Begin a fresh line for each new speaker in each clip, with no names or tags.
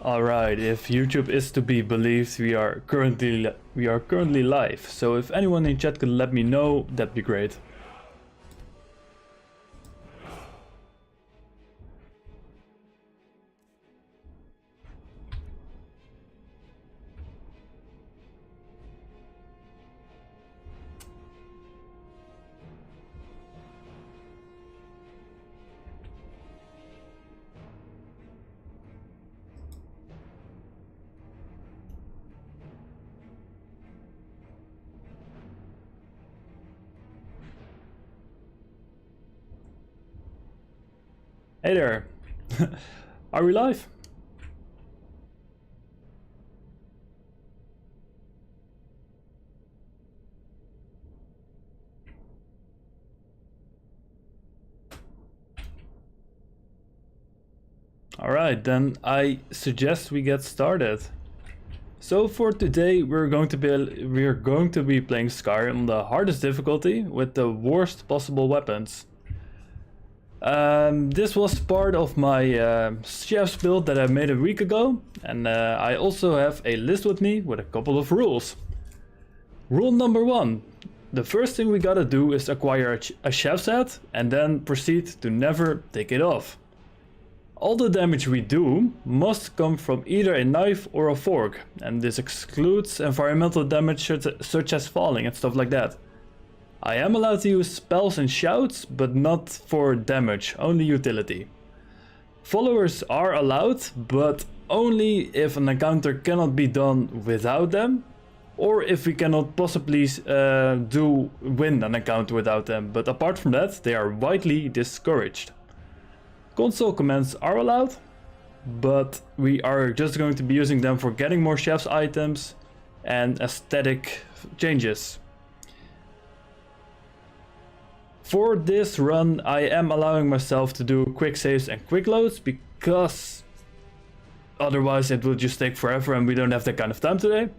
Alright, if YouTube is to be believed, we are currently live. So if anyone in chat could let me know, that'd be great. Hey there, are we live? Alright, then I suggest we get started. So for today we're going to be playing Skyrim on the hardest difficulty with the worst possible weapons. This was part of my chef's build that I made a week ago, and I also have a list with me with a couple of rules. Rule number 1. The first thing we gotta do is acquire a chef's hat and then proceed to never take it off. All the damage we do must come from either a knife or a fork, and this excludes environmental damage such as falling and stuff like that. I am allowed to use spells and shouts, but not for damage, only utility. Followers are allowed, but only if an encounter cannot be done without them, or if we cannot possibly win an encounter without them, but apart from that, they are widely discouraged. Console commands are allowed, but we are just going to be using them for getting more chef's items and aesthetic changes. For this run, I am allowing myself to do quick saves and quick loads because otherwise it will just take forever and we don't have that kind of time today.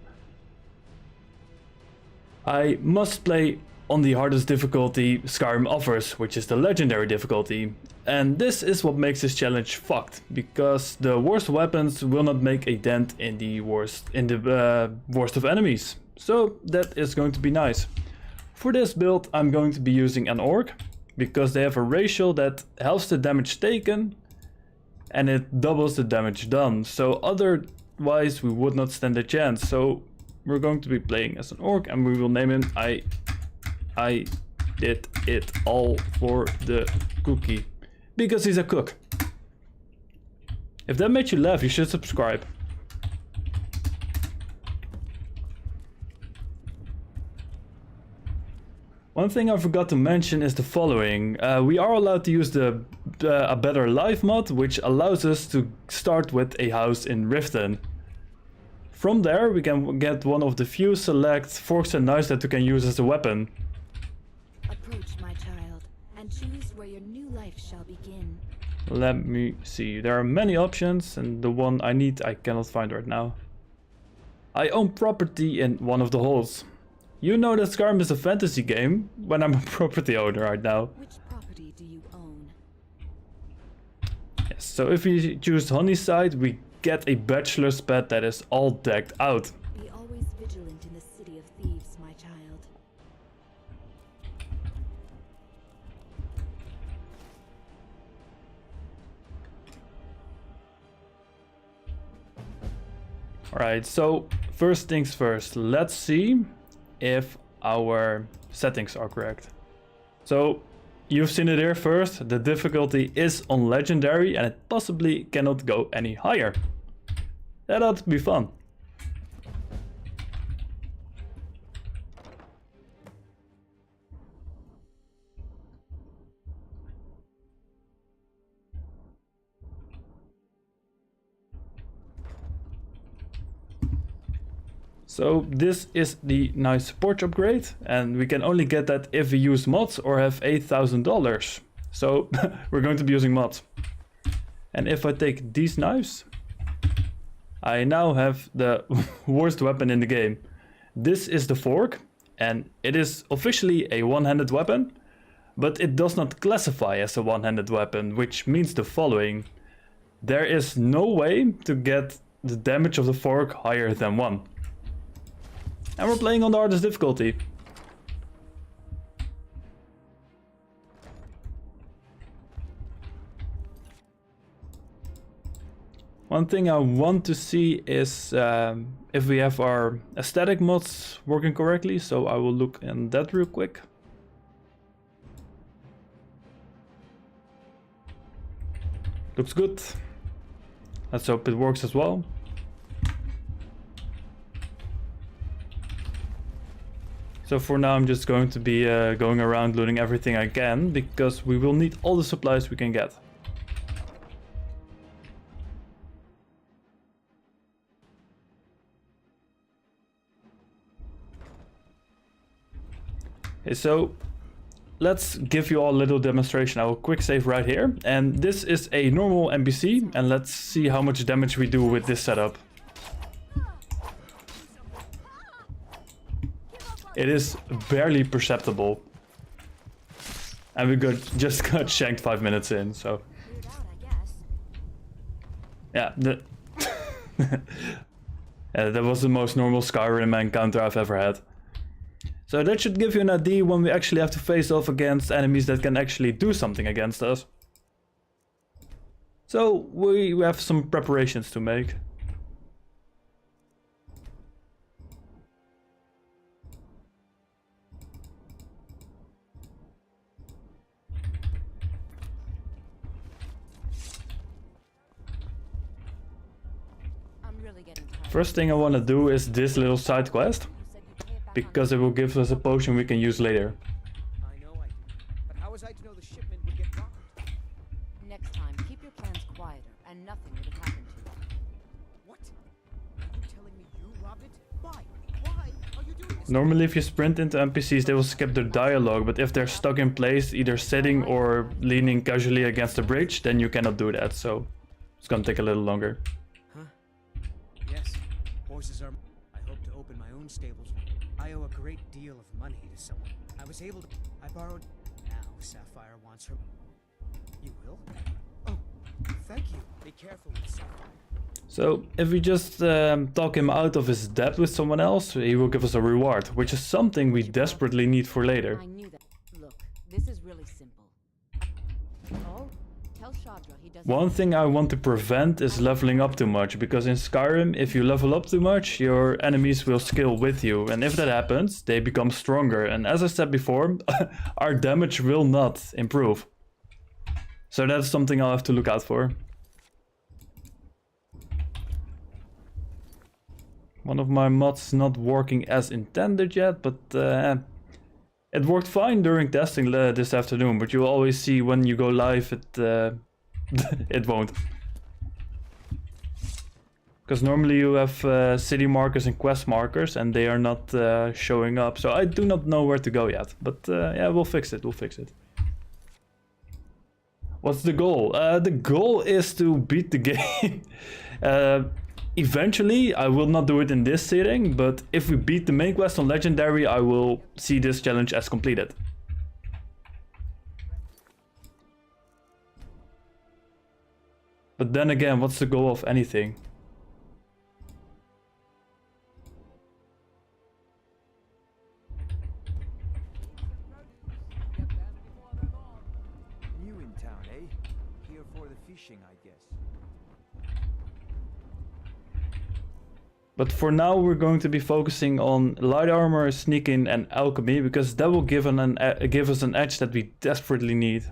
I must play on the hardest difficulty Skyrim offers, which is the legendary difficulty. And this is what makes this challenge fucked, because the worst weapons will not make a dent in the worst of enemies. So that is going to be nice. For this build, I'm going to be using an orc, because they have a ratio that halves the damage taken and it doubles the damage done. So otherwise we would not stand a chance. So we're going to be playing as an orc and we will name him I did it all for the cookie, because he's a cook. If that made you laugh, you should subscribe. One thing I forgot to mention is the following. We are allowed to use a Better Life mod, which allows us to start with a house in Riften. From there, we can get one of the few select forks and knives that we can use as a weapon.
Approach, my child, and choose where your new life shall begin.
Let me see. There are many options, and the one I need I cannot find right now. I own property in one of the halls. You know that Skyrim is a fantasy game when I'm a property owner right now.
Which property do you own?
Yes, so if we choose Honeyside, we get a bachelor's pad that is all decked out.
Be always vigilant in the city of thieves, my child.
Alright, so first things first, let's see if our settings are correct. So you've seen it here first, the difficulty is on legendary and it possibly cannot go any higher. That ought to be fun. So this is the nice porch upgrade, and we can only get that if we use mods or have $8,000. So we're going to be using mods. And if I take these knives, I now have the worst weapon in the game. This is the fork, and it is officially a one-handed weapon, but it does not classify as a one-handed weapon, which means the following. There is no way to get the damage of the fork higher than 1. And we're playing on the hardest difficulty. One thing I want to see is if we have our aesthetic mods working correctly, so I will look in that real quick. Looks good. Let's hope it works as well. So for now I'm just going to be going around looting everything I can, because we will need all the supplies we can get. Okay, so let's give you all a little demonstration. I will quick save right here. And this is a normal NPC, and let's see how much damage we do with this setup. It is barely perceptible. And we just got shanked 5 minutes in, so... Yeah, yeah, that was the most normal Skyrim encounter I've ever had. So that should give you an idea when we actually have to face off against enemies that can actually do something against us. So we have some preparations to make. First thing I want to do is this little side quest, because it will give us a potion we can use later.
I know I do, but how was I to know the shipment would get robbed?
Next time, keep your plans quieter, and nothing would have happened to you.
What? Are you telling me you robbed it? Why? Why are you doing this?
Normally if you sprint into NPCs they will skip their dialogue, but if they're stuck in place, either sitting or leaning casually against the bridge, then you cannot do that, so it's gonna take a little longer.
Huh? Yes. Horses are... I hope to open my own stables. I owe a great deal of money to someone. I was able to... I borrowed... Now Sapphire wants her... You will? Oh, thank you. Be careful with Sapphire.
So if we just talk him out of his debt with someone else, he will give us a reward, which is something we desperately need for later.
I knew that. Look, this is really simple. Oh, tell Shadra he doesn't...
One thing I want to prevent is leveling up too much, because in Skyrim, if you level up too much, your enemies will scale with you, and if that happens, they become stronger, and as I said before, our damage will not improve. So that's something I'll have to look out for. One of my mods not working as intended yet, but it worked fine during testing this afternoon, but you'll always see when you go live it it won't. Because normally you have city markers and quest markers and they are not showing up, so I do not know where to go yet, but yeah, we'll fix it, What's the goal? The goal is to beat the game. Eventually, I will not do it in this sitting, but if we beat the main quest on Legendary, I will see this challenge as completed. But then again, what's the goal of anything?
New in town, eh? Here for the fishing, I guess.
But for now we're going to be focusing on light armor, sneaking and alchemy, because that will give us an edge that we desperately need.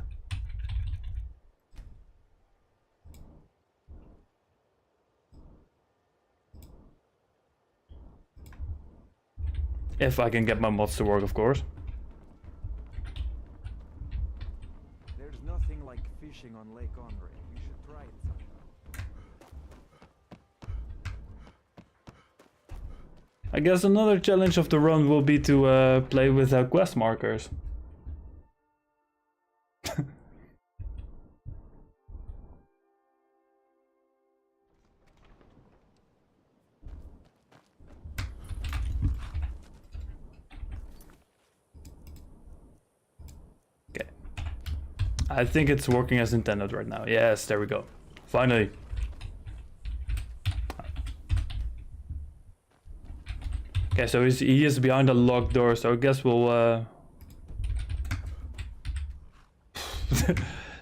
If I can get my mods to work, of course.
There's nothing like fishing on Lake Ombre. You should try it sometime.
I guess another challenge of the run will be to play with quest markers. Okay. I think it's working as intended right now. Yes, there we go. Finally. Okay, so he is behind a locked door, so I guess we'll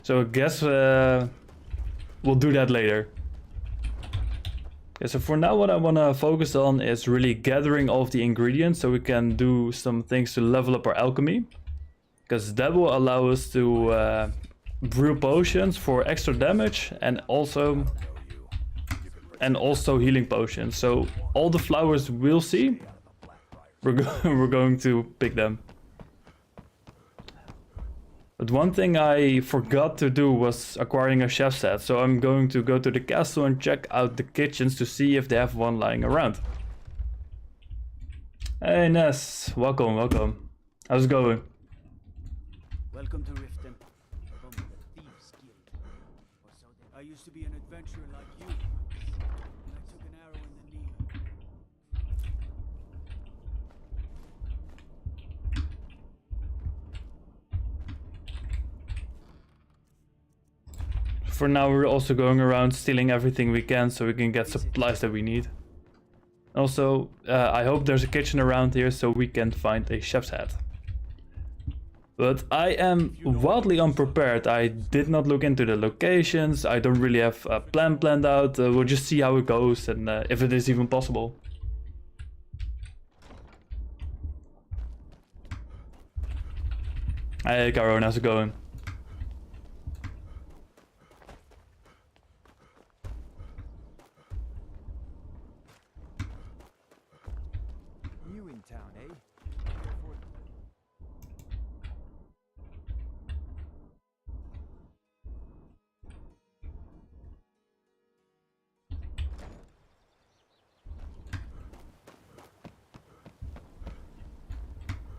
so I guess we'll do that later. Okay, so for now what I want to focus on is really gathering all of the ingredients so we can do some things to level up our alchemy. Because that will allow us to brew potions for extra damage and also healing potions. So all the flowers we'll see, we're going to pick them. But one thing I forgot to do was acquiring a chef set. So I'm going to go to the castle and check out the kitchens to see if they have one lying around. Hey Ness, welcome, welcome. How's it going?
Welcome to Riften, home of the Thieves Guild. Or so I used to be an adventurer like you, and I took an arrow in the knee.
For now we're also going around stealing everything we can so we can get supplies that we need. Also, I hope there's a kitchen around here so we can find a chef's hat. But I am wildly unprepared. I did not look into the locations. I don't really have a plan planned out. We'll just see how it goes and if it is even possible. Hey Caron, how's it going?
New in town, eh?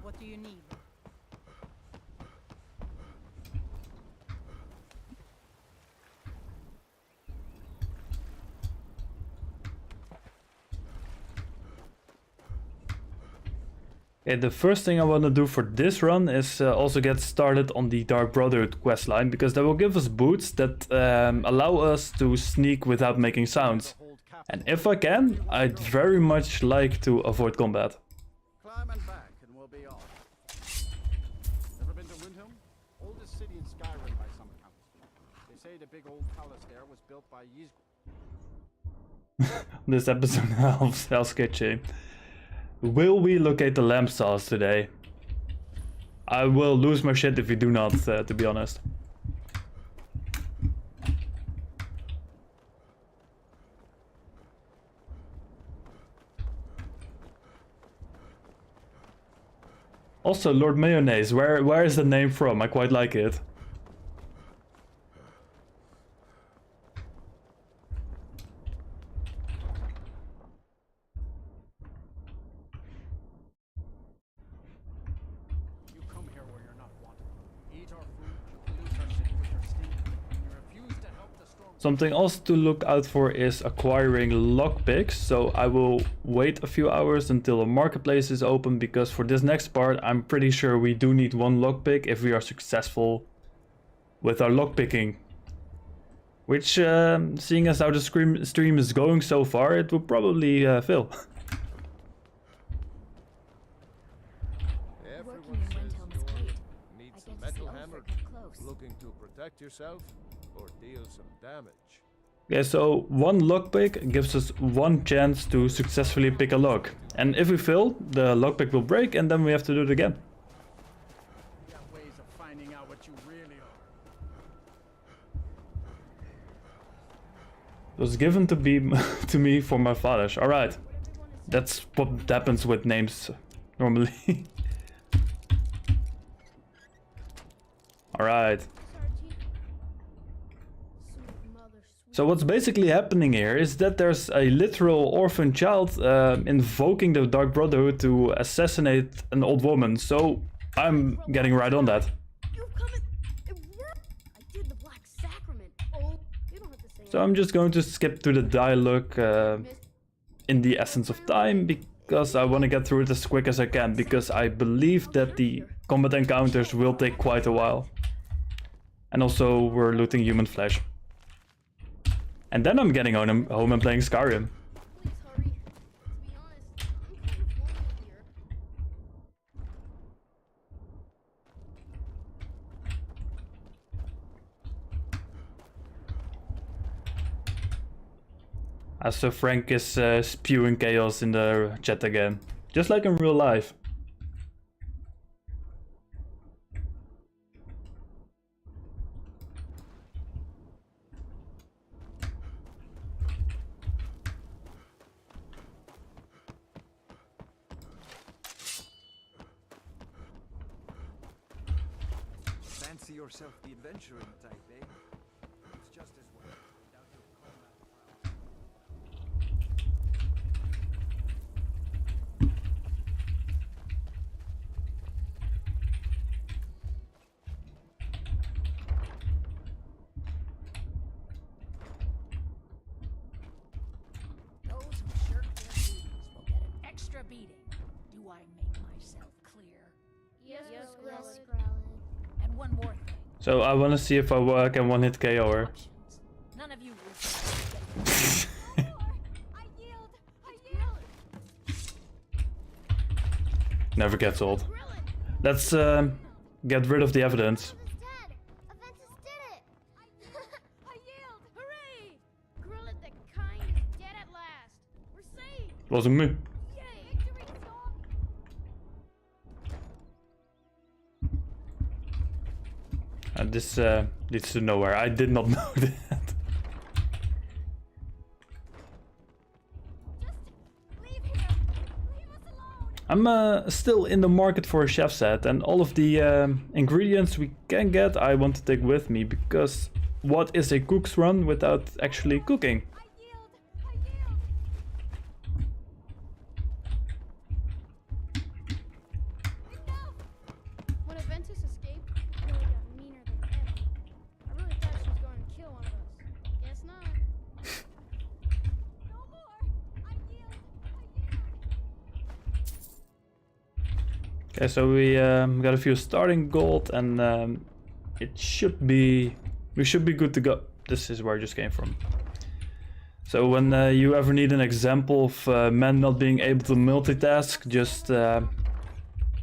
What do you need?
Okay, the first thing I want to do for this run is also get started on the Dark Brotherhood questline, because that will give us boots that allow us to sneak without making sounds. And if I can, I'd very much like to avoid combat.
Climb and back, and we'll be off. Ever been to Windhelm? Oldest city in Skyrim by some accounts. They say the big old palace there was built by Ysgrind.
This episode helps sketchy. Will we locate the lamp saws today? I will lose my shit if we do not, to be honest. Also, Lord Mayonnaise, where is the name from? I quite like it.
You come here where you're not wanted. Eat our food, pollute our city with your stink, and you refuse to help the strong.
Something else to look out for is acquiring lockpicks, so I will wait a few hours until the marketplace is open, because for this next part I'm pretty sure we do need one lockpick if we are successful with our lockpicking. Which, seeing as how the stream is going so far, it will probably fill.
Working in Windhelm is great.
Need
I
some
get to see
metal
Ulfric
hammer?
up close.
Looking to protect yourself or deal some damage?
Yeah, so one lockpick gives us one chance to successfully pick a lock. And if we fail, the lockpick will break and then we have to do it again.
We have ways of finding out what you really are.
It was given to be to me for my fathers. Alright. That's what happens with names normally. Alright. So what's basically happening here is that there's a literal orphan child invoking the Dark Brotherhood to assassinate an old woman. So I'm getting right on that.
You come in. It worked. I did the Black Sacrament. Oh, you don't have to say.
So I'm just going to skip through the dialogue in the essence of time, because I want to get through it as quick as I can, because I believe that the combat encounters will take quite a while. And also we're looting human flesh. And then I'm getting home and playing Skyrim.
Please hurry. To be honest, I'm kind of lonely
So Frank is spewing chaos in the chat again, just like in real life.
Fancy yourself the adventuring type, eh? It's just as well.
Those who shirk their duties will get an extra beating. Do I make myself clear?
Yes,
Yes,
Growlithe.
And one more thing.
So I want to see if I can one-hit KO her.
Options. None of you will get
I yield. I yield.
Never gets old.
Growlithe.
Let's get rid of the evidence.
Growlithe is dead. Aventus did it. I yield. Hooray! Growlithe the kind is dead at last. We're saved.
Wasn't me.
Yay! Victory song.
This leads to nowhere. I did not know that.
Just leave here. Leave us alone.
I'm still in the market for a chef set, and all of the ingredients we can get I want to take with me, because what is a cook's run without actually cooking?
I yield. I yield. Enough. When Aventus escaped, it really got meaner than ever. I really thought she was going to kill one of us. Guess not. No more. I yield. I yield.
Okay, so we got a few starting gold, and we should be good to go. This is where I just came from. So when you ever need an example of men not being able to multitask, just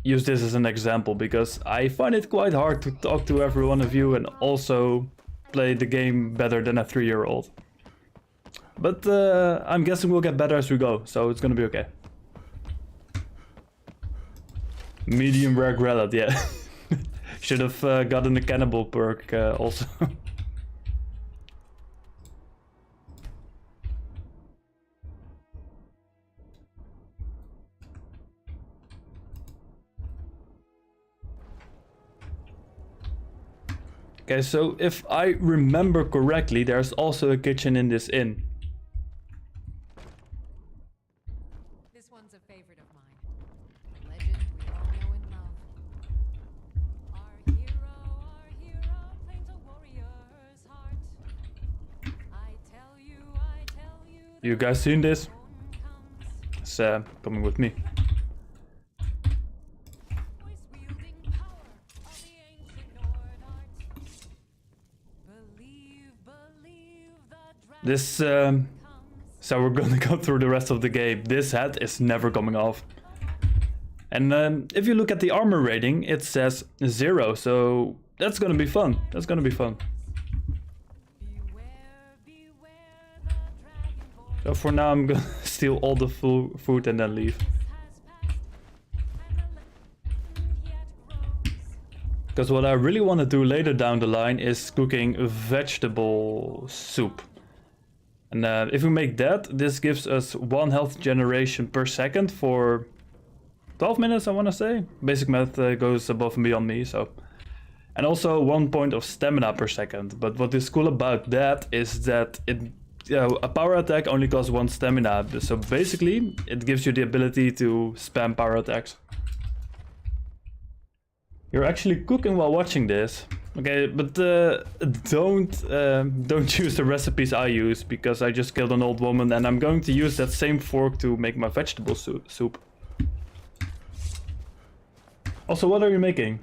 use this as an example, because I find it quite hard to talk to every one of you and also play the game better than a 3-year-old. But I'm guessing we'll get better as we go, so it's gonna be okay. Medium rare granite, yeah. Should have gotten the cannibal perk also. Okay, so if I remember correctly, there's also a kitchen in this inn.
This one's a favorite of mine. A legend we all know and love. Our hero claims a warrior's heart. I tell you.
You guys seen this?
Home comes.
It's coming with me.
Voice-wielding power of the ancient Nord art. Believe the dragon
This,
comes.
so we're gonna go through the rest of the game. This hat is never coming off. And if you look at the armor rating, it says 0, so that's gonna be fun. That's gonna be fun.
Beware the dragonborn
So for now, I'm gonna steal all the food and then leave.
has passed, and the legend yet grows.
Because what I really want to do later down the line is cooking a vegetable soup. And if we make that, this gives us 1 health generation per second for 12 minutes, I want to say. Basic math goes above and beyond me, so. And also 1 point of stamina per second. But what is cool about that is that a power attack only costs 1 stamina. So basically, it gives you the ability to spam power attacks. You're actually cooking while watching this. Okay, but don't use the recipes I use, because I just killed an old woman and I'm going to use that same fork to make my vegetable soup. Also, what are you making?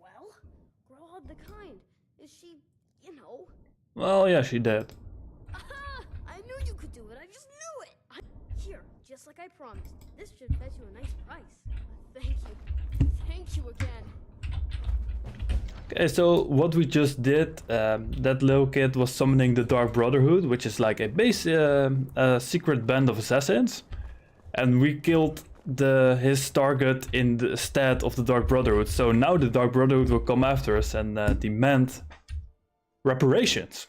Well,
Well, yeah, she did.
Aha! I knew you could do it. I just knew it. Here, just like I promised. This should fetch you a nice price. Thank you. Thank you again.
Okay, so what we just did, that little kid was summoning the Dark Brotherhood, which is like a base, a secret band of assassins, and we killed his target in the stead of the Dark Brotherhood. So now the Dark Brotherhood will come after us and demand reparations.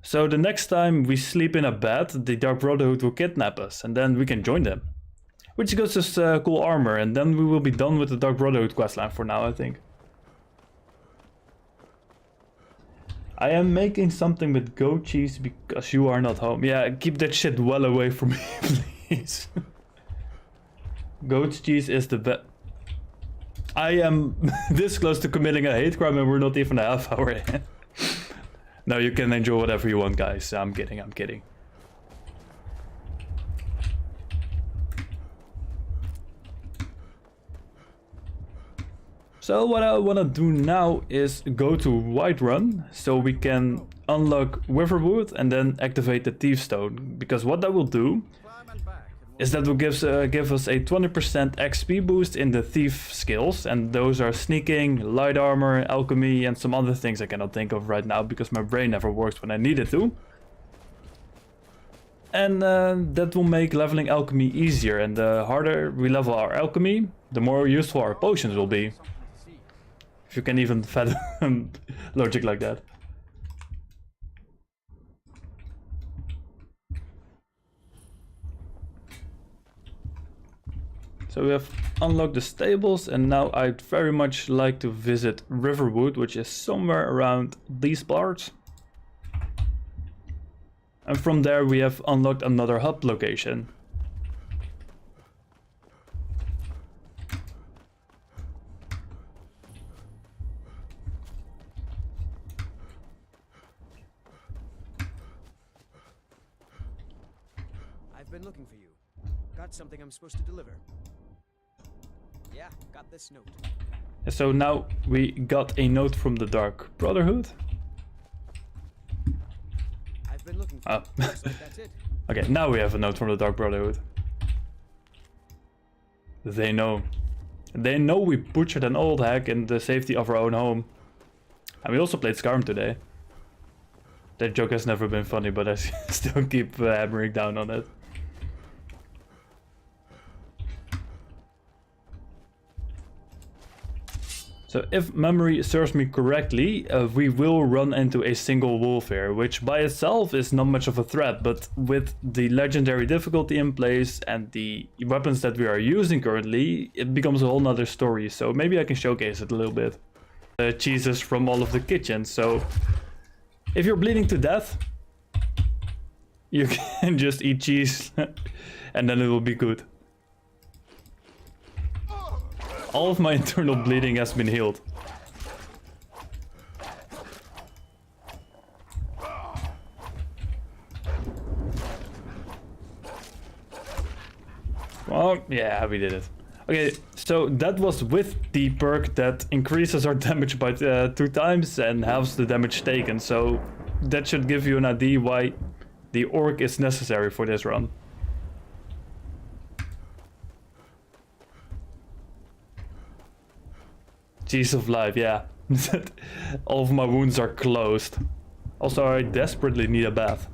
So the next time we sleep in a bed, the Dark Brotherhood will kidnap us, and then we can join them, which gives us cool armor, and then we will be done with the Dark Brotherhood questline for now, I think. I am making something with goat cheese because you are not home. Yeah, keep that shit well away from me, please. Goat cheese is the best. I am this close to committing a hate crime and we're not even a half hour in. No, you can enjoy whatever you want, guys. I'm kidding, I'm kidding. So what I want to do now is go to Whiterun so we can unlock Witherblood and then activate the Thief Stone. Because what that will do is that will give us a 20% XP boost in the Thief skills. And those are Sneaking, Light Armor, Alchemy and some other things I cannot think of right now because my brain never works when I need it to. And that will make leveling Alchemy easier, and the harder we level our Alchemy, the more useful our potions will be. If you can even fathom logic like that. So we have unlocked the stables, and now I'd very much like to visit Riverwood, which is somewhere around these parts. And from there we have unlocked another hub location.
I've been looking for you. Got something I'm supposed to deliver. Yeah, got this note.
So now we got a note from the Dark Brotherhood.
I've been looking for
Oh.
you. Looks like that's it.
Okay, now we have a note from the Dark Brotherhood. They know. They know we butchered an old hag in the safety of our own home. And we also played Skyrim today. That joke has never been funny, but I still keep hammering down on it. So if memory serves me correctly, we will run into a single wolf here, which by itself is not much of a threat, but with the legendary difficulty in place and the weapons that we are using currently, it becomes a whole nother story. So maybe I can showcase it a little bit. Cheeses from all of the kitchens, so if you're bleeding to death, you can just eat cheese and then it will be good. All of my internal bleeding has been healed. Well, yeah, we did it. Okay, so that was with the perk that increases our damage by 2 times and halves the damage taken. So that should give you an idea why the orc is necessary for this run. Cheese of life, yeah. All of my wounds are closed. Also, I desperately need a bath.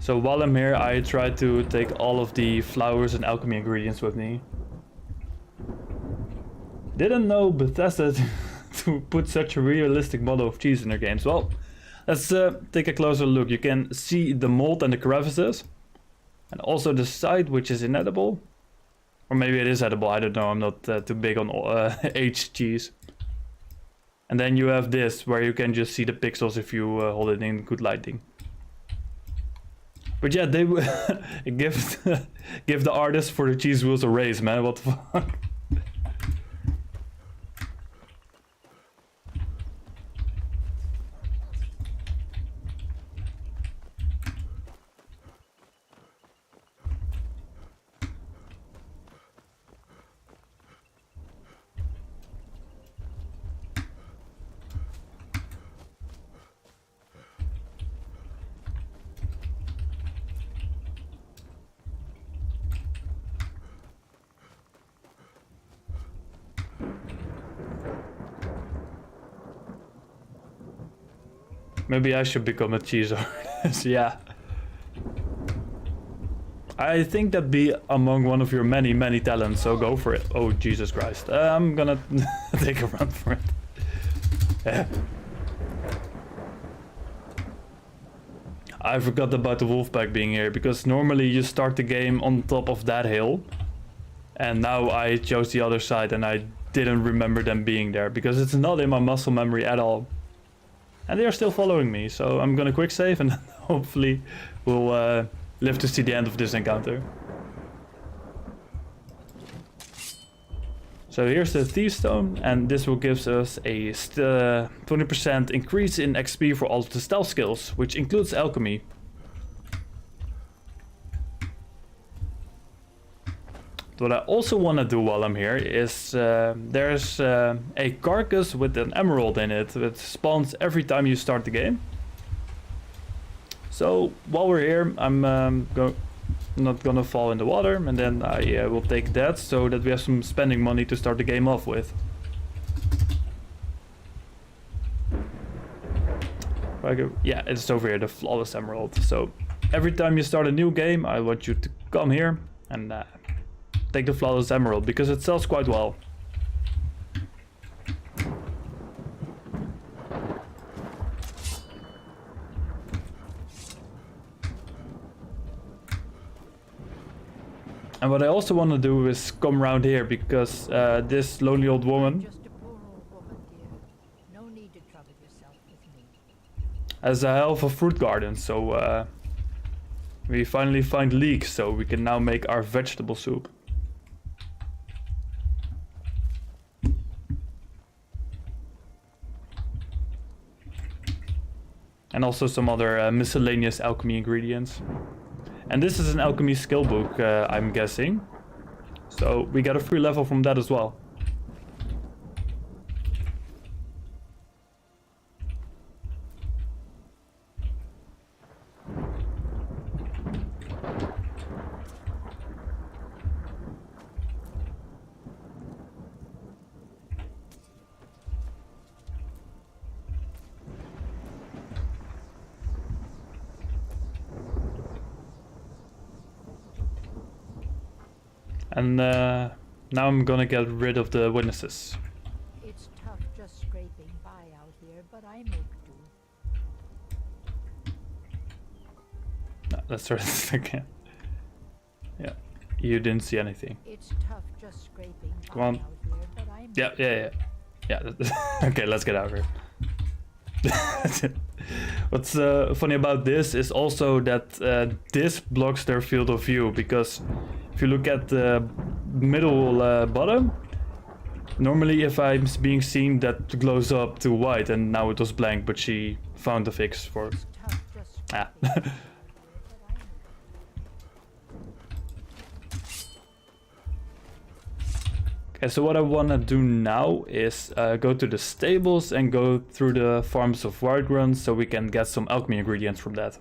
So while I'm here, I try to take all of the flowers and alchemy ingredients with me. Didn't know Bethesda to put such a realistic model of cheese in their games. Well, let's take a closer look. You can see the mold and the crevices. And also the side, which is inedible. Or maybe it is edible, I don't know. I'm not too big on aged cheese. And then you have this, where you can just see the pixels if you hold it in good lighting. But yeah, they give give the artist for the cheese wheels a raise, man. What the fuck? Maybe I should become a cheese artist. Yeah. I think that'd be among one of your many talents, so go for it. Oh, Jesus Christ. I'm gonna take a run for it. Yeah. I forgot about the wolf pack being here, because normally you start the game on top of that hill. And now I chose the other side and I didn't remember them being there, because it's not in my muscle memory at all. And they are still following me, so I'm gonna quick save and hopefully we'll live to see the end of this encounter. So here's the Thief Stone, and this will give us a 20% increase in XP for all of the stealth skills, which includes Alchemy. What I also want to do while I'm here is there's a carcass with an emerald in it that spawns every time you start the game. So while we're here, I'm not gonna fall in the water, and then I will take that so that we have some spending money to start the game off with. Yeah, it's over here, the flawless emerald. So every time you start a new game, I want you to come here and take the flawless emerald, because it sells quite well. And what I also want to do is come around here, because this lonely old woman
Just a poor old woman, dear. No need to trouble yourself with me.
has a hell of a fruit garden, so we finally find leeks, so we can now make our vegetable soup. And also some other miscellaneous alchemy ingredients. And this is an alchemy skill book, I'm guessing. So we got a free level from that as well. And now I'm gonna get rid of the witnesses.
It's tough just scraping by out here, but I make do.
No, let's try this again. Yeah, you didn't see anything.
It's tough just scraping
Come
by
on.
out here, but I make
Yeah. Okay, let's get out of here. What's funny about this is also that this blocks their field of view, because if you look at the middle bottom, normally if I'm being seen, that glows up to white, and now it was blank, but she found a fix for...
It's tough just
Ah.
scraping by out here, but I make
Okay, so what I want to do now is go to the stables and go through the farms of Whiterun, so we can get some alchemy ingredients from that.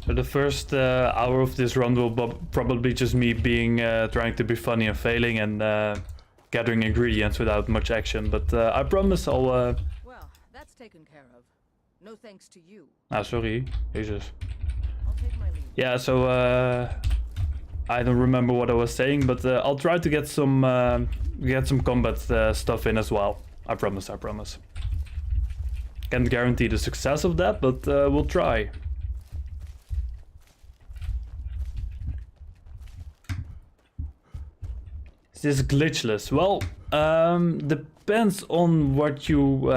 So the first hour of this run will probably just me being trying to be funny and failing and gathering ingredients without much action. But I promise I'll...
Well, that's taken care of. No thanks to you.
Ah, sorry. Jesus.
I'll take my leave.
Yeah, so I don't remember what I was saying, but I'll try to get some combat stuff in as well. I promise, I promise. Can't guarantee the success of that, but we'll try. Is this glitchless? Well, depends on what you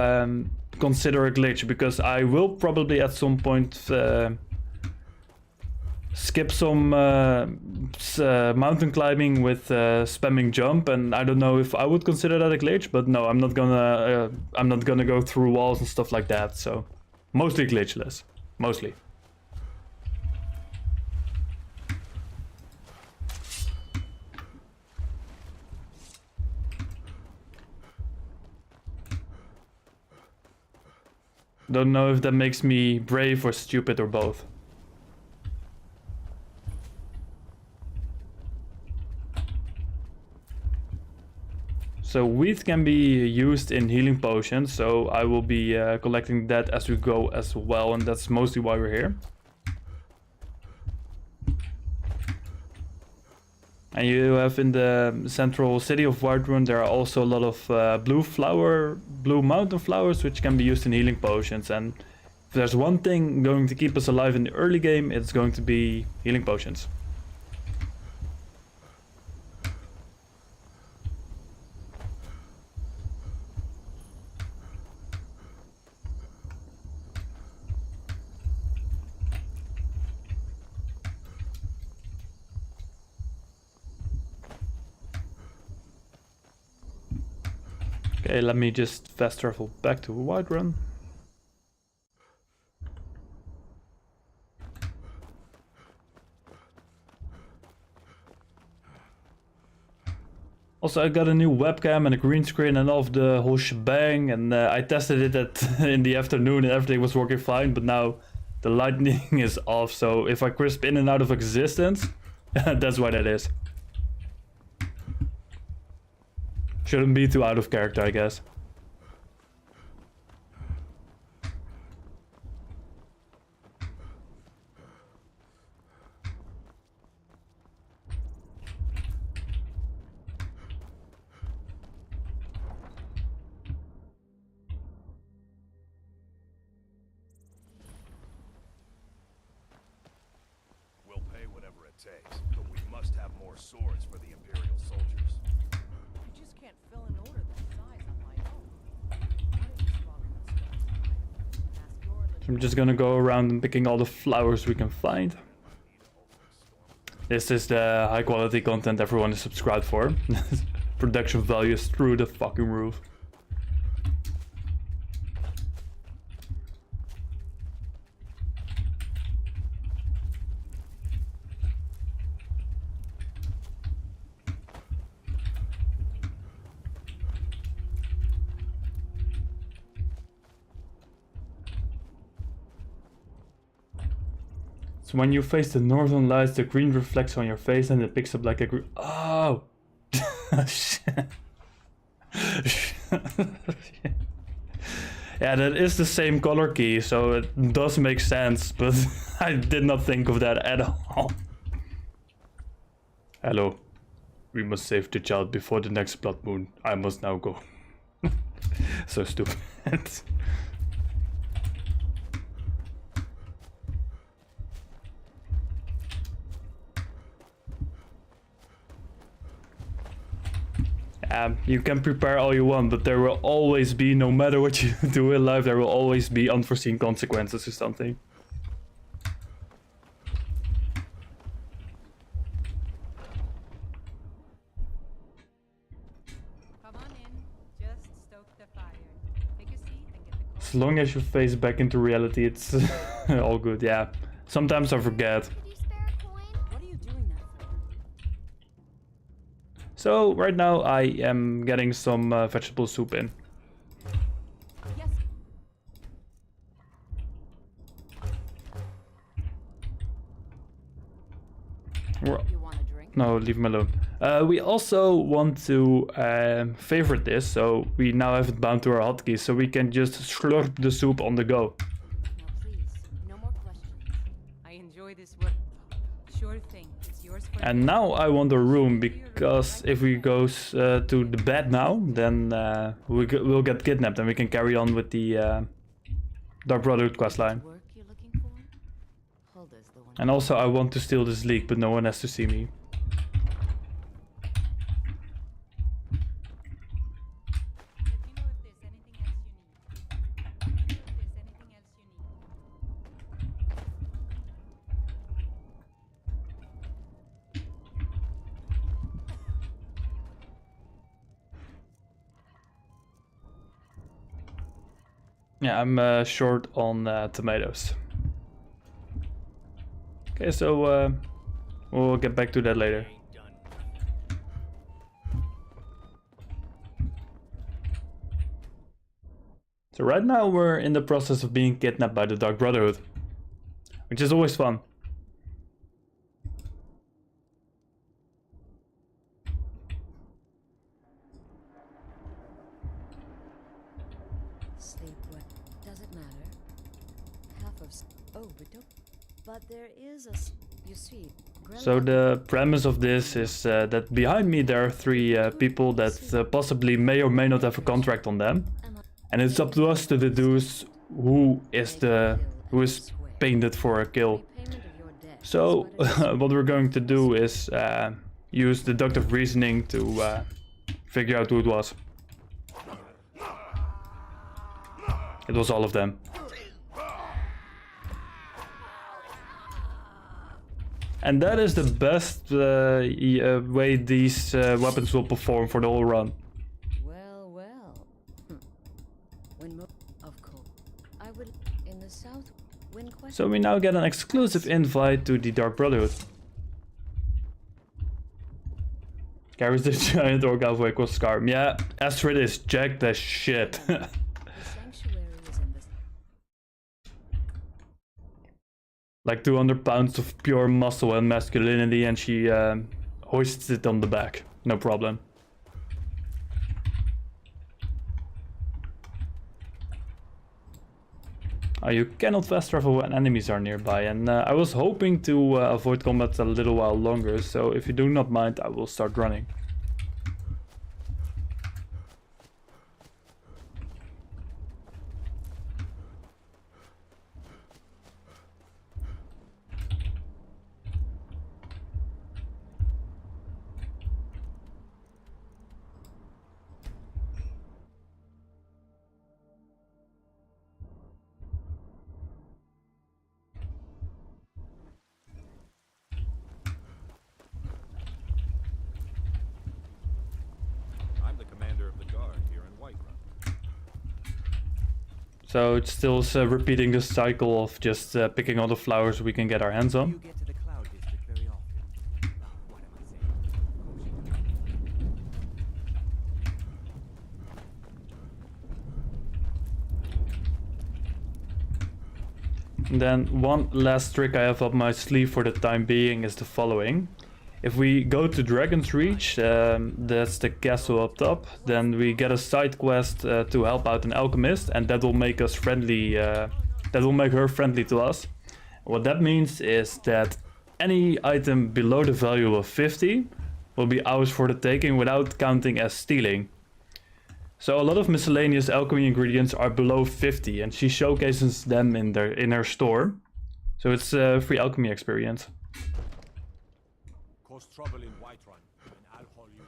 consider a glitch, because I will probably at some point skip some mountain climbing with spamming jump, and I don't know if I would consider that a glitch, but no, I'm not gonna go through walls and stuff like that. So mostly glitchless, mostly. Don't know if that makes me brave or stupid or both. So wheat can be used in healing potions, so I will be collecting that as we go as well, and that's mostly why we're here. And you have in the central city of Whiterun, there are also a lot of blue mountain flowers, which can be used in healing potions. And if there's one thing going to keep us alive in the early game, it's going to be healing potions. Okay, let me just fast travel back to Whiterun. Also, I got a new webcam and a green screen and all of the whole shebang, and I tested it in the afternoon and everything was working fine, but now the lightning is off, so if I crisp in and out of existence, that's why that is. Shouldn't be too out of character, I guess.
We'll pay whatever it takes, but we must have more swords for the Imperial soldiers.
I just can't fill an order that size on my own. How did you swallow that stuff? Ask your
So I'm just gonna go around and picking all the flowers we can find. This is the high quality content everyone is subscribed for. Production value is through the fucking roof. So when you face the northern lights, the green reflects on your face and it picks up like a green. Oh! Shit. Yeah, that is the same color key, so it does make sense, but I did not think of that at all. Hello. We must save the child before the next blood moon. I must now go. So stupid. You can prepare all you want, but there will always be, no matter what you do in life, there will always be unforeseen consequences or something.
Come on in. Just stoke the fire. Take a seat and get the cold.
As long as you face back into reality, it's all good, yeah. Sometimes I forget.
Could you spare a coin?
What are you doing that for?
So right now I am getting some vegetable soup in.
Yes. You want a drink?
No, leave him alone. We also want to favorite this, so we now have it bound to our hotkeys, so we can just slurp the soup on the go.
No, please. No more questions.
I enjoy this work. Sure thing. It's yours for
And now I want a room, because if we go to the bed now, then we'll get kidnapped and we can carry on with the Dark Brotherhood questline.
work you're looking for. Hulda's the one.
And also I want to steal this leak, but no one has to see me.
Let me know if there's anything else you need. If there's anything else you need.
Yeah, I'm short on tomatoes. Okay, so we'll get back to that later. So right now we're in the process of being kidnapped by the Dark Brotherhood, which is always fun.
Sleep well. Does it matter? Half of. Oh, but don't. But there is a. You see.
So the premise of this is that behind me there are three people that possibly may or may not have a contract on them, and it's up to us to deduce who is painted for a kill. So what we're going to do is use deductive reasoning to figure out who it was. It was all of them. And that is the best way these weapons will perform for the whole run.
Well, well. When of course, I would in the south. When
So we now get an exclusive invite to the Dark Brotherhood. Carries the giant orc alpha equals Skyrim. Yeah, Astrid is jacked as shit.
the sanctuary is in this.
Like 200 pounds of pure muscle and masculinity, and she hoists it on the back. No problem. You cannot fast travel when enemies are nearby, and I was hoping to avoid combat a little while longer, so if you do not mind, I will start running. So it's still repeating the cycle of just picking all the flowers we can get our hands on.
You get to the Cloud District very often. What am I saying?
And then one last trick I have up my sleeve for the time being is the following. If we go to Dragon's Reach, that's the castle up top, then we get a side quest to help out an alchemist, and that will make us friendly, that will make her friendly to us. What that means is that any item below the value of 50 will be ours for the taking without counting as stealing. So a lot of miscellaneous alchemy ingredients are below 50, and she showcases them in her store. So it's a free alchemy experience.
Cause trouble in Whiterun, and I'll haul you.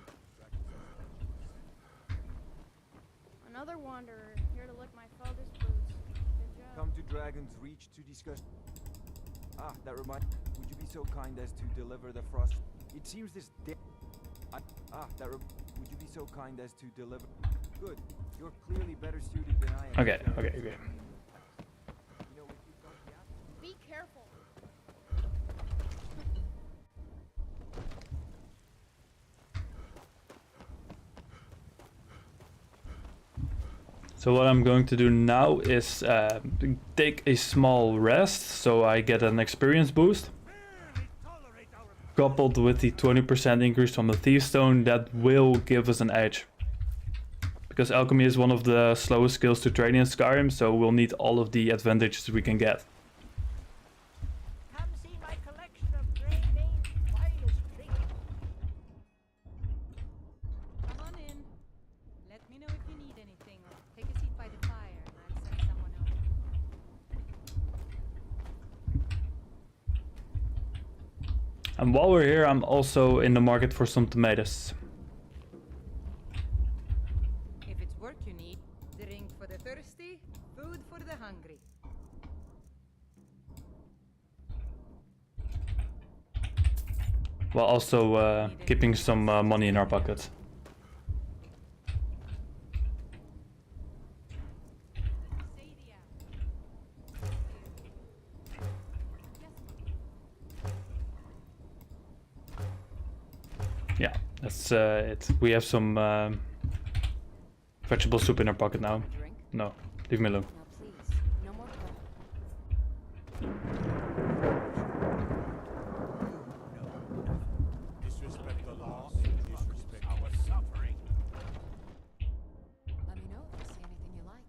Another wanderer here to lick my father's boots. Good job.
Come to Dragon's Reach to discuss. Ah, that reminds. Would you be so kind as to deliver the frost? It seems this. Would you be so kind as to deliver? Good. You're clearly better suited than I am.
Okay.
You know, if you've got the apple.
Be careful.
So what I'm going to do now is take a small rest, so I get an experience boost. Coupled with the 20% increase from the Thief Stone, that will give us an edge. Because alchemy is one of the slowest skills to train in Skyrim, so we'll need all of the advantages we can get.
Come see my collection of great
And while we're here, I'm also in the market for some tomatoes.
If it's work you need, drink for the thirsty, food for the hungry.
While also keeping some money in our pocket. Yeah, that's it. We have some vegetable soup in our pocket now. No, leave me alone.
Now please, no more
Disrespect the law, disrespect our suffering.
Let me know if you see anything you like.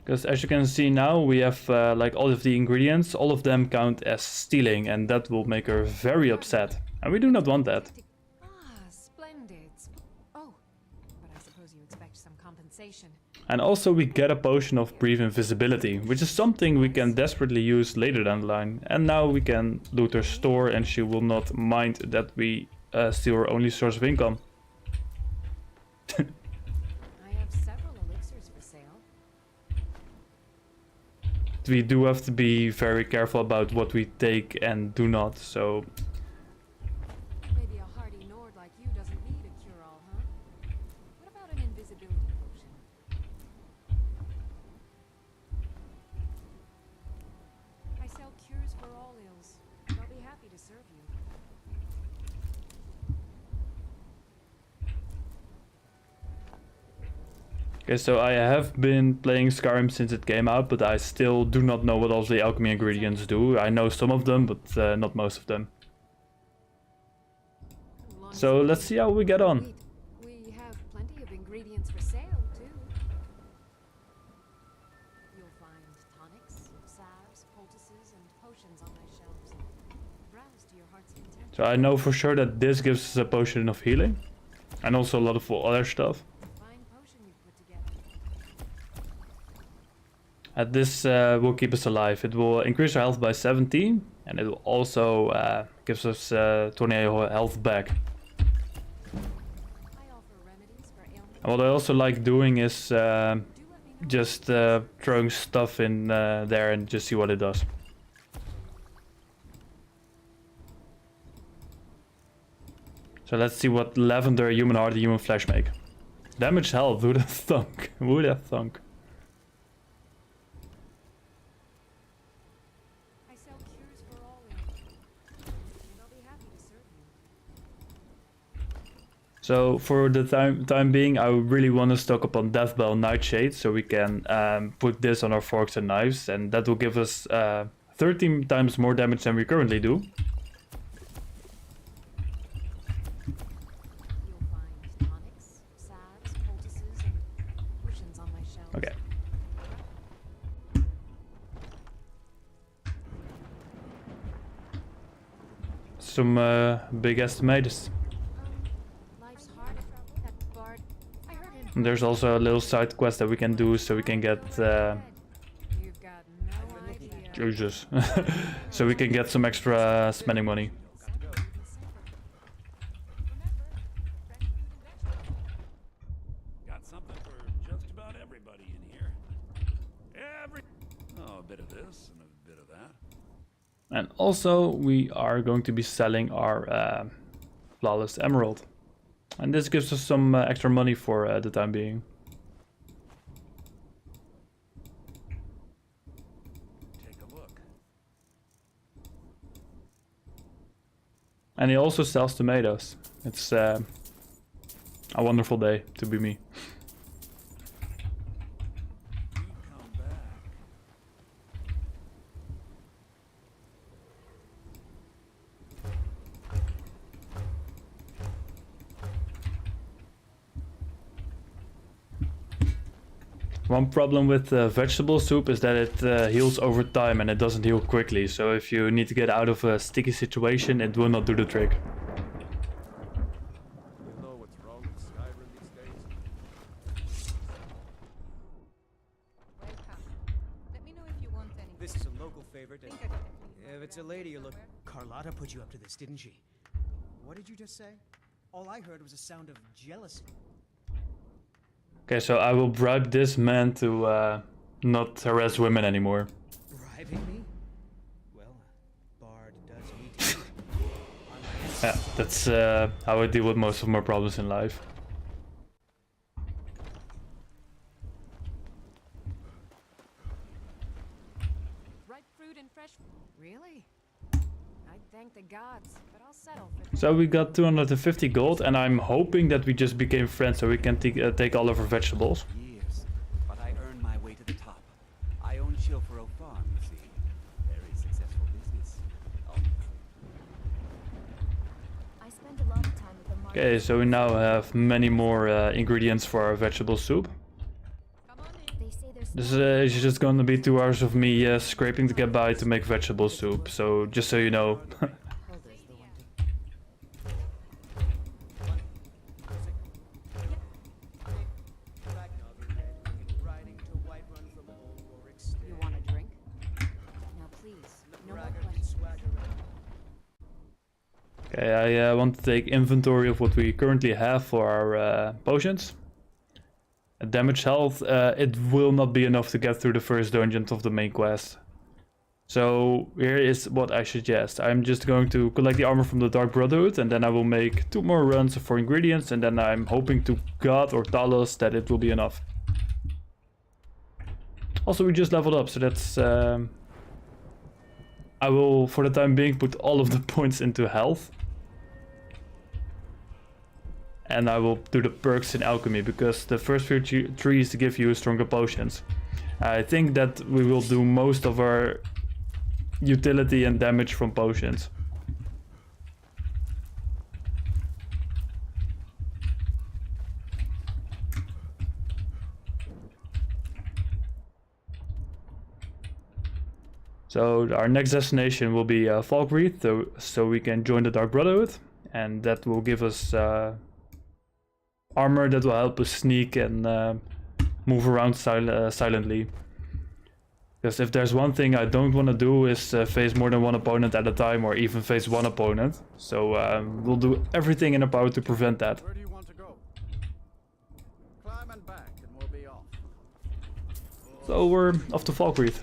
Because as you can see now, we have like all of the ingredients. All of them count as stealing, and that will make her very upset. And we do not want that.
Ah, splendid. Oh, but I suppose you expect some compensation.
And also we get a potion of brief invisibility, which is something we can desperately use later down the line. And now we can loot her store and she will not mind that we steal her only source of income.
I have several elixirs for sale.
We do have to be very careful about what we take and do not, so...
Maybe a hardy Nord like you doesn't need a cure-all, huh? What about an invisibility potion? I sell cures for all ills. I'll be happy to serve you.
Okay, so I have been playing Skyrim since it came out, but I still do not know what all the alchemy ingredients do. I know some of them, but not most of them. So let's see how we get on.
We have plenty of ingredients for sale, too. You'll find tonics, salves, poultices, and potions on my shelves. Browse to your heart's content.
So I know for sure that this gives us a potion of healing. And also a lot of other stuff.
Fine potion you put together.
And this will keep us alive. It will increase our health by 17. And it will also gives us 20 health back. And what I also like doing is just throwing stuff in there and just see what it does. So let's see what lavender, human heart, and human flesh make. Damage health, who'd have thunk? Who'd have thunk?
I sell cures for all ills, and I'll be happy to serve you.
So for the time being, I really want to stock up on Deathbell Nightshade so we can put this on our forks and knives, and that will give us 13 times more damage than we currently do.
You'll find tonics, salves, poultices, and potions on my shelves.
Okay. Some big ass tomatoes.
Life's hard. That bard. I heard him.
And there's also a little side quest that we can do so we can get
You've got no idea.
Jesus. So we can get some extra spending money.
Got something for just about everybody in here. Oh, a bit of this and a bit of that.
And also we are going to be selling our flawless emerald. And this gives us some extra money for the time being.
Take a look.
And he also sells tomatoes. It's a wonderful day to be me.
You come back.
One problem with vegetable soup is that it heals over time and it doesn't heal quickly. So if you need to get out of a sticky situation, it will not do the trick.
You know what's wrong with Skyrim these days?
Welcome. Let me know if you want anything.
This is a local favorite, and
Think I got it.
if it's a a lady you look. Carlotta put you up to this, didn't she? What did you just say? All I heard was a sound of jealousy.
Okay, so I will bribe this man to not harass women anymore.
Bribing me? Well, Bard does need to.
Yeah, that's how I deal with most of my problems in life.
Ripe fruit and fresh. Really? I'd thank the gods, but I'll settle for that.
So we got 250 gold, and I'm hoping that we just became friends so we can take all of our vegetables.
Years, but I earned my way to the top. I own Chilfero Farm, you see. Very successful business. Oh.
I spent a lot of time with the market.
Okay, so we now have many more ingredients for our vegetable soup.
They say there's
This is just gonna be 2 hours of me scraping to get by to make vegetable soup, so just so you know.
You want a drink? Now please, no more questions.
Okay, I want to take inventory of what we currently have for our potions. Damage health, it will not be enough to get through the first dungeon of the main quest. So here is what I suggest. I'm just going to collect the armor from the Dark Brotherhood, and then I will make 2 more runs for ingredients, and then I'm hoping to God or Talos that it will be enough. Also, we just leveled up, so that's... I will, for the time being, put all of the points into health. And I will do the perks in Alchemy, because the first few trees give you stronger potions. I think that we will do most of our utility and damage from potions. So our next destination will be Falkreath, so we can join the Dark Brotherhood, and that will give us armor that will help us sneak and move around silently. Because if there's one thing I don't want to do is face more than one opponent at a time, or even face one opponent. So we'll do everything in our power to prevent that.
Where do you want to go? Climb and back, and we'll be off.
So we're off to Falkreath.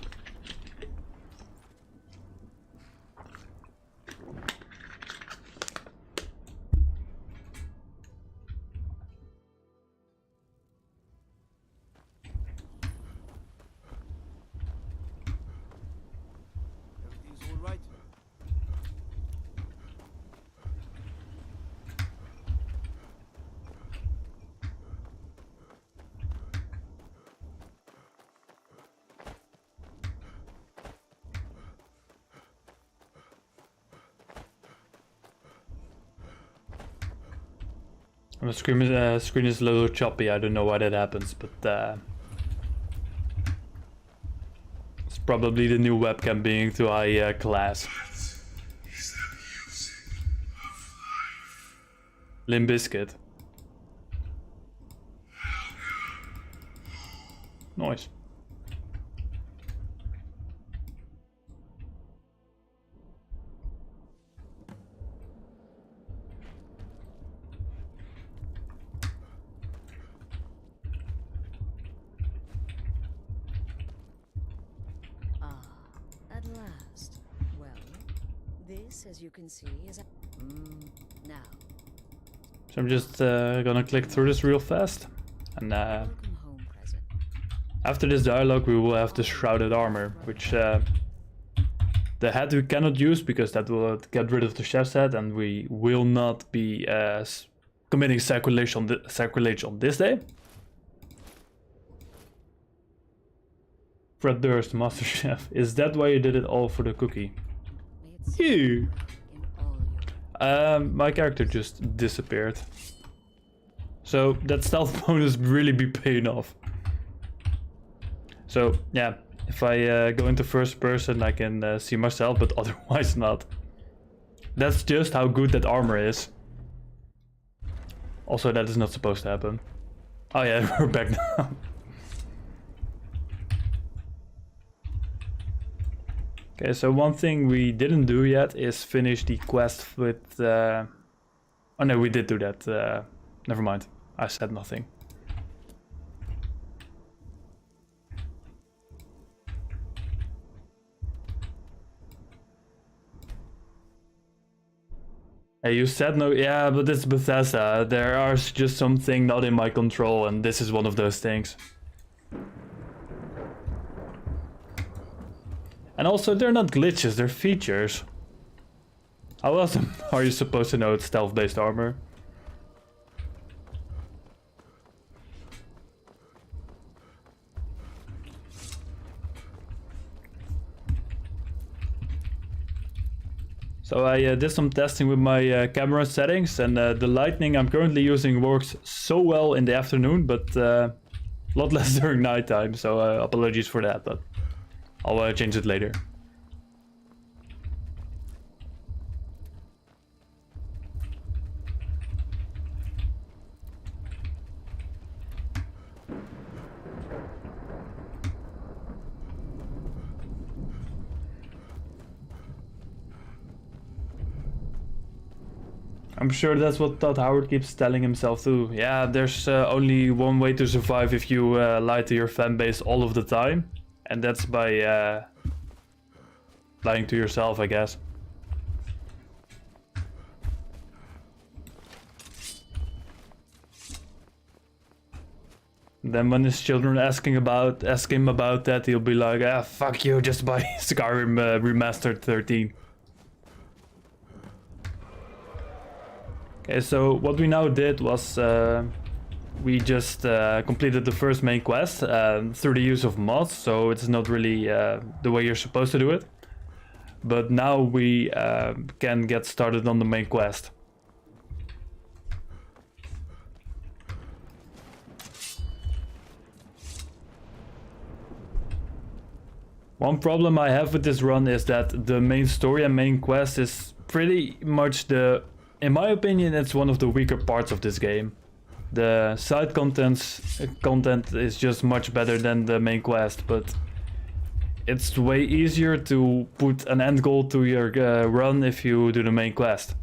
Everything's all right.
The screen is a little choppy, I don't know why that happens, but it's probably the new webcam being too high class. Limp Bizkit. Nice.
At last. Well, this, as you can see, is a... now.
So I'm just gonna click through this real fast, and
Welcome home present.
after this dialogue we will have the Shrouded Armor, which the hat we cannot use because that will get rid of the chef's head, and we will not be committing sacrilege on this day. Fred Durst, Master Chef. Is that why you did it all for the cookie?
May it
Ew.
in all your...
My character just disappeared. So that stealth bonus really be paying off. So yeah, if I go into first person I can see myself, but otherwise not. That's just how good that armor is. Also, that is not supposed to happen. Oh yeah, we're back now. Okay, so one thing we didn't do yet is finish the quest with... Oh no, we did do that. Never mind. I said nothing. Hey, you said no... Yeah, but it's Bethesda. There are just something not in my control, and this is one of those things. And also, they're not glitches, they're features. How else are you supposed to know it's stealth-based armor? So I did some testing with my camera settings, and the lighting I'm currently using works so well in the afternoon, but a lot less during nighttime, so apologies for that, but I'll change it later. I'm sure that's what Todd Howard keeps telling himself too. Yeah, there's only one way to survive if you lie to your fan base all of the time. And that's by lying to yourself, I guess. Then when his children ask him about that, he'll be like, ah, fuck you, just buy Skyrim Remastered 13. Okay, so what we now did was we just completed the first main quest through the use of mods, so it's not really the way you're supposed to do it. But now we can get started on the main quest. One problem I have with this run is that the main story and main quest is pretty much in my opinion, it's one of the weaker parts of this game. The side content is just much better than the main quest, but it's way easier to put an end goal to your run if you do the main quest.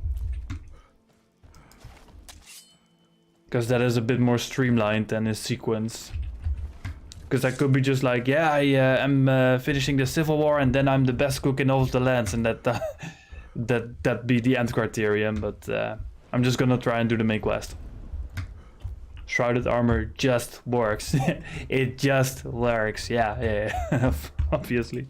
Because that is a bit more streamlined than his sequence. Because I could be just like, yeah, I am finishing the Civil War and then I'm the best cook in all of the lands, and that be the end criterion, but I'm just gonna try and do the main quest. Shrouded armor just works. It just works, yeah. Obviously.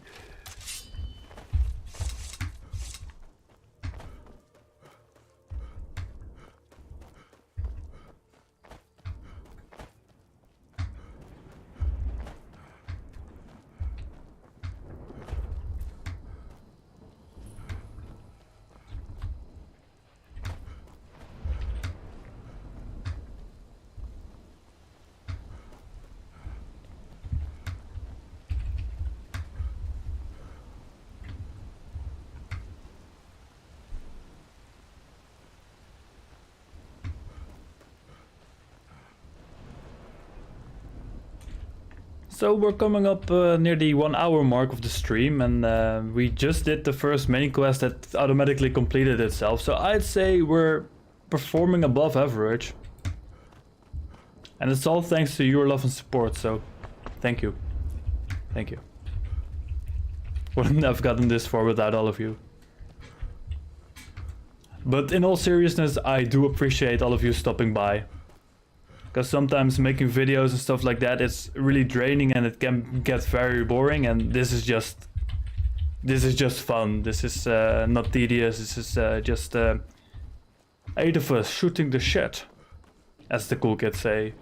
So we're coming up near the 1 hour mark of the stream, and we just did the first main quest that automatically completed itself, so I'd say we're performing above average. And it's all thanks to your love and support, so thank you. Thank you. Wouldn't have gotten this far without all of you. But in all seriousness, I do appreciate all of you stopping by. Because sometimes making videos and stuff like that is really draining and it can get very boring, and this is just fun. This is not tedious. This is just 8 of us shooting the shit, as the cool kids say.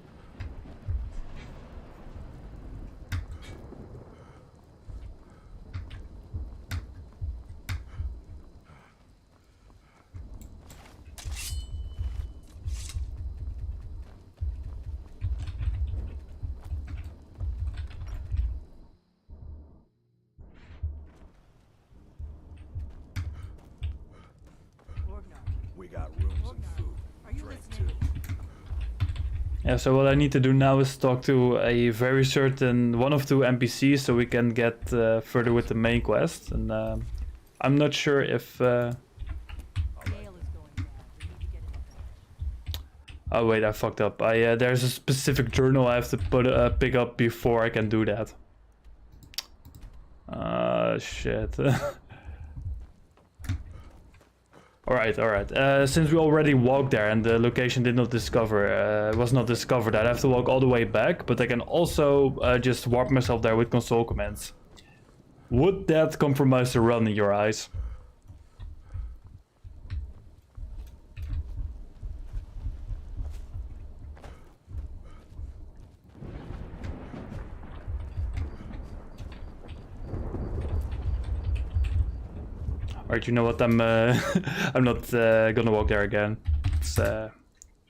Yeah, so what I need to do now is talk to a very certain one of 2 NPCs so we can get further with the main quest. And I'm not sure if... Oh wait, I fucked up. There's a specific journal I have to pick up before I can do that. Shit. Alright. Since we already walked there and the location was not discovered, I'd have to walk all the way back, but I can also just warp myself there with console commands. Would that compromise the run in your eyes? Alright, you know what? I'm I'm not gonna walk there again. Let's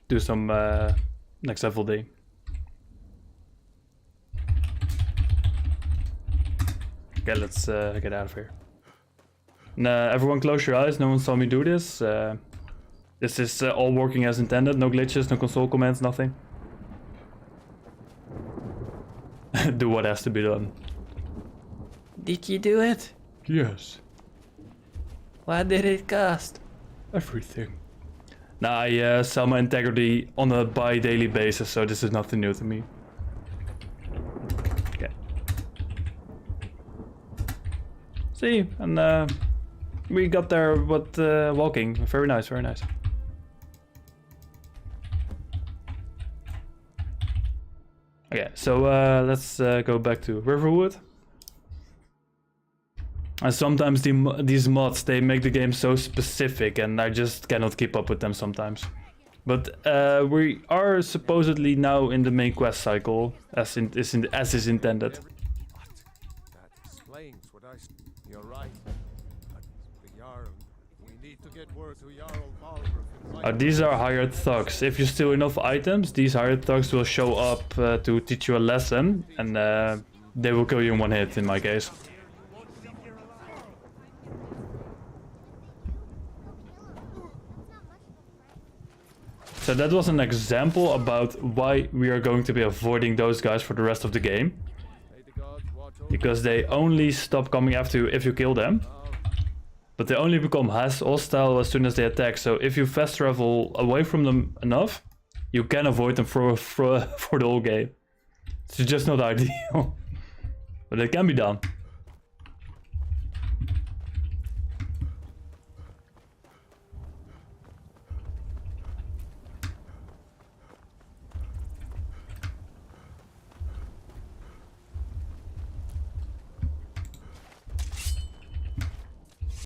do some next level D. Okay, let's get out of here. Everyone close your eyes. No one saw me do this. This is all working as intended. No glitches, no console commands, nothing. Do what has to be done. Did you do it? Yes. What did it cost? Everything. Now I sell my integrity on a bi-daily basis, so this is nothing new to me. Okay. See, and we got there with walking. Very nice, very nice. Okay, so let's go back to Riverwood. And sometimes these mods, they make the game so specific and I just cannot keep up with them sometimes. But we are supposedly now in the main quest cycle, as is intended.
That explains what You're right. The Jarl. We need to get word to Jarl Balgruuf.
These are hired thugs. If you steal enough items, these hired thugs will show up to teach you a lesson, and they will kill you in one hit in my case. So that was an example about why we are going to be avoiding those guys for the rest of the game. Because they only stop coming after you if you kill them. But they only become hostile as soon as they attack. So if you fast travel away from them enough, you can avoid them for the whole game. It's just not ideal. But it can be done.